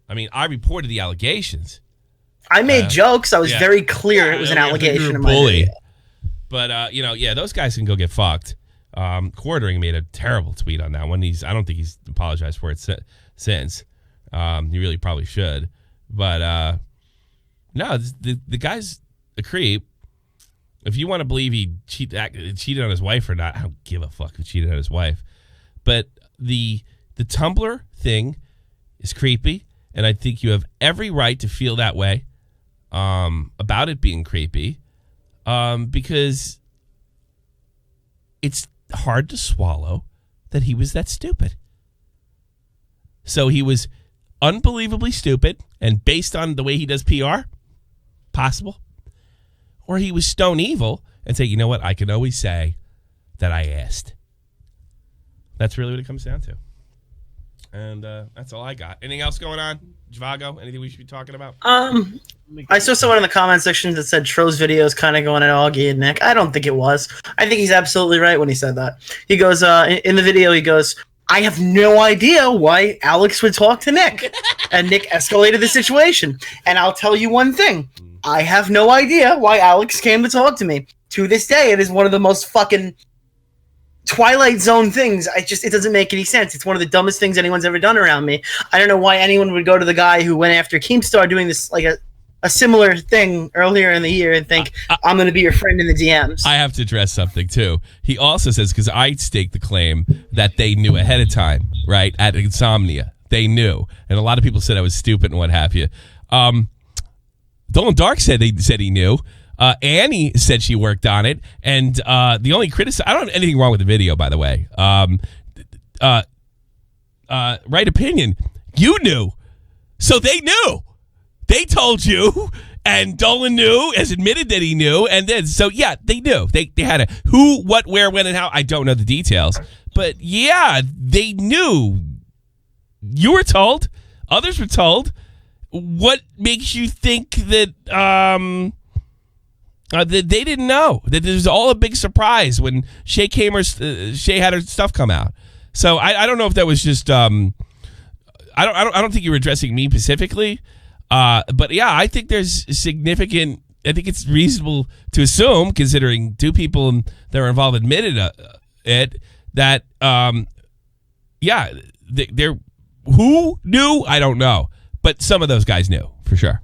I mean, I reported the allegations. I made jokes. I was very clear it was an allegation in my video. But those guys can go get fucked. Quartering made a terrible tweet on that one. I don't think he's apologized for it since. He really probably should. But no, the guy's a creep. If you want to believe he cheated on his wife or not, I don't give a fuck who cheated on his wife. But the Tumblr thing is creepy, and I think you have every right to feel that way about it being creepy, because it's hard to swallow that he was that stupid. So he was unbelievably stupid, and based on the way he does PR, possible. Or he was stone evil and say, you know what, I can always say that I asked. That's really what it comes down to. And that's all I got. Anything else going on? Javago, anything we should be talking about? I saw someone in the comment section that said Tro's video is kind of going at Augie and Nick. I don't think it was. I think he's absolutely right when he said that. He goes, in the video, he goes, I have no idea why Alex would talk to Nick. And Nick escalated the situation. And I'll tell you one thing. I have no idea why Alex came to talk to me. To this day, it is one of the most fucking Twilight Zone things. It doesn't make any sense. It's one of the dumbest things anyone's ever done around me. I don't know why anyone would go to the guy who went after Keemstar doing this, like a similar thing earlier in the year, and think, I'm going to be your friend in the DMs. I have to address something, too. He also says, because I staked the claim that they knew ahead of time, right, at Insomnia. They knew. And a lot of people said I was stupid and what have you. Dolan Dark said he knew. Annie said she worked on it. And the only criticism, I don't have anything wrong with the video, by the way. Right Opinion, you knew. So they knew. They told you, and Dolan knew, has admitted that he knew, and then, so yeah, they knew. They had a who, what, where, when, and how. I don't know the details, but yeah, they knew. You were told. Others were told. What makes you think that that they didn't know? That it was all a big surprise when Shay had her stuff come out. So I don't know if that was just I don't think you were addressing me specifically. But yeah, I think there's significant. I think it's reasonable to assume, considering two people that were involved admitted it, that yeah, they're who knew. I don't know, but some of those guys knew for sure.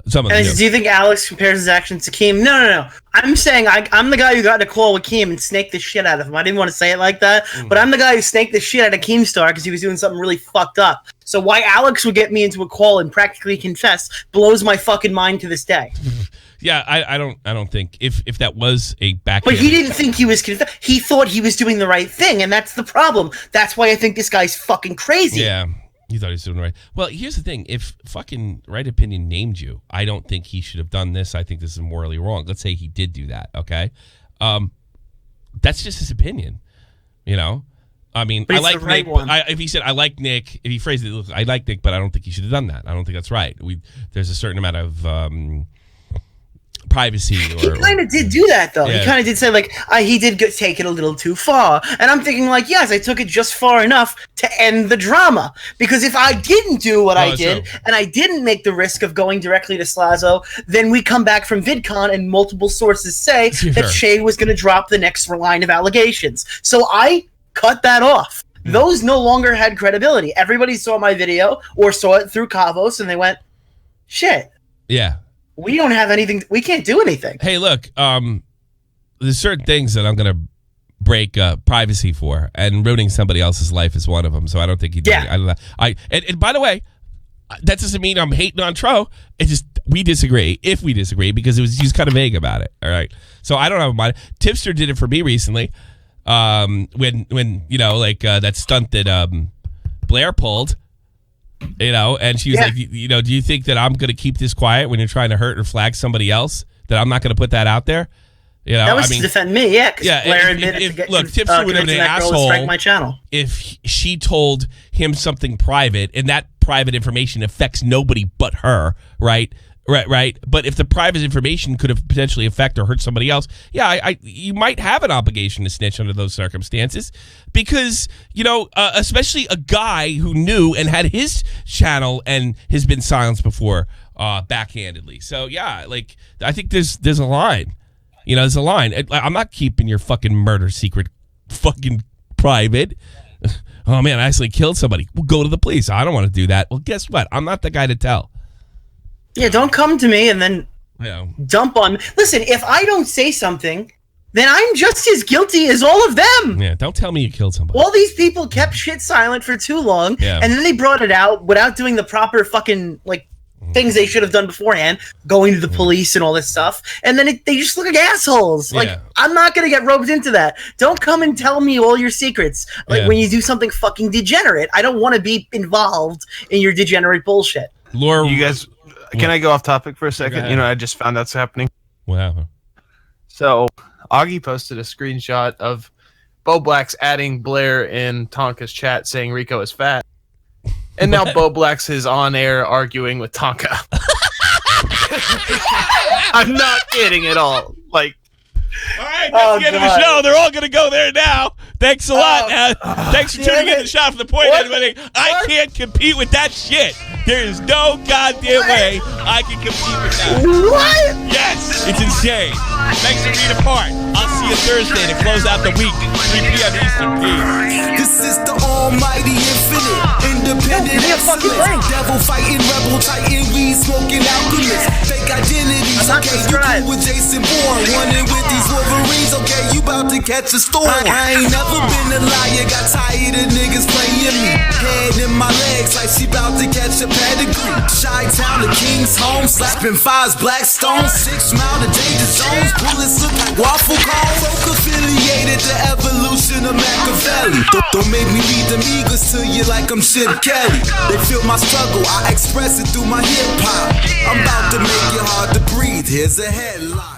Some of them knew. Do you think Alex compares his actions to Keem? No. I'm saying I'm the guy who got in a call with Keem and snaked the shit out of him. I didn't want to say it like that, but I'm the guy who snaked the shit out of Keemstar because he was doing something really fucked up. So why Alex would get me into a call and practically confess blows my fucking mind to this day. Yeah, I don't think if that was a back. But he didn't think he was he thought he was doing the right thing, and that's the problem. That's why I think this guy's fucking crazy. Yeah. He thought he was doing right. Well, here's the thing. If fucking Right Opinion named you, I don't think he should have done this. I think this is morally wrong. Let's say he did do that, okay? That's just his opinion, you know? I mean, I like Nick. If he said, I like Nick, if he phrased it, look, I like Nick, but I don't think he should have done that. I don't think that's right. There's a certain amount of privacy. He kind of did do that, though. Yeah. He kind of did say, like, he did take it a little too far. And I'm thinking, like, yes, I took it just far enough to end the drama. Because if I didn't do what I did, and I didn't make the risk of going directly to Slazo, then we come back from VidCon and multiple sources say that Shay was going to drop the next line of allegations. So I cut that off. Those no longer had credibility. Everybody saw my video or saw it through Kavos, and they went, shit. Yeah. We don't have anything. We can't do anything. Hey, look, there's certain things that I'm going to break privacy for, and ruining somebody else's life is one of them. So I don't think he did. Yeah. And by the way, that doesn't mean I'm hating on Tro. It's just we disagree. If we disagree, because he's kind of vague about it. All right. So I don't have a mind. Tipster did it for me recently. When you know, like that stunt that Blair pulled. You know, and she was like, you know, do you think that I'm going to keep this quiet when you're trying to hurt or flag somebody else? That I'm not going to put that out there? You know, that was to defend me, because Blair admitted to look, Tipster would have been an asshole. Strike my channel. If she told him something private, and that private information affects nobody but her, right? Right. But if the private information could have potentially affect or hurt somebody else, you might have an obligation to snitch under those circumstances, because, you know, especially a guy who knew and had his channel and has been silenced before, backhandedly. So yeah, like, I think there's a line. You know, there's a line. I'm not keeping your fucking murder secret fucking private. Oh man, I actually killed somebody. Well, go to the police. I don't want to do that. Well, guess what? I'm not the guy to tell. Yeah, don't come to me and then dump on me. Listen, if I don't say something, then I'm just as guilty as all of them. Yeah, don't tell me you killed somebody. All these people kept shit silent for too long, and then they brought it out without doing the proper fucking, like, things they should have done beforehand, going to the police and all this stuff, and then they just look like assholes. Like, I'm not going to get roped into that. Don't come and tell me all your secrets, like, when you do something fucking degenerate. I don't want to be involved in your degenerate bullshit. Laura, you guys... Can I go off topic for a second? You know, I just found that's happening. Wow. So, Augie posted a screenshot of Bo Black's adding Blair in Tonka's chat saying Rico is fat. And now Bo Black's is on air arguing with Tonka. I'm not kidding at all. Like, all right, that's the end of the show. They're all going to go there now. Thanks a lot. Thanks for tuning in to Shot for the Point, everybody. I can't compete with that shit. There is no goddamn way I can compete with that. What? Yes, it's insane. Thanks for being a part. I'll see you Thursday to close out the week, 3 p.m. Eastern. Peace. This is the almighty infinite, independent excellence, devil fighting, rebel titan, weed smoking alchemist, fake identities. Okay, you cool with Jason Bourne, running with these Wolverines. Okay, you about to catch a storm. I ain't never been a liar, got tired of niggas playing me. Head in my legs like she about to catch a pedigree. Chi-town to King's home, slapping fives, black stones, 6 mile to danger zones, bullets look like waffle cones. Folk affiliated to evolution of Machiavelli. Don't make me lead them eagles to you like I'm Chip Kelly. They feel my struggle, I express it through my hip hop. I'm about to make it hard to breathe, here's a headline.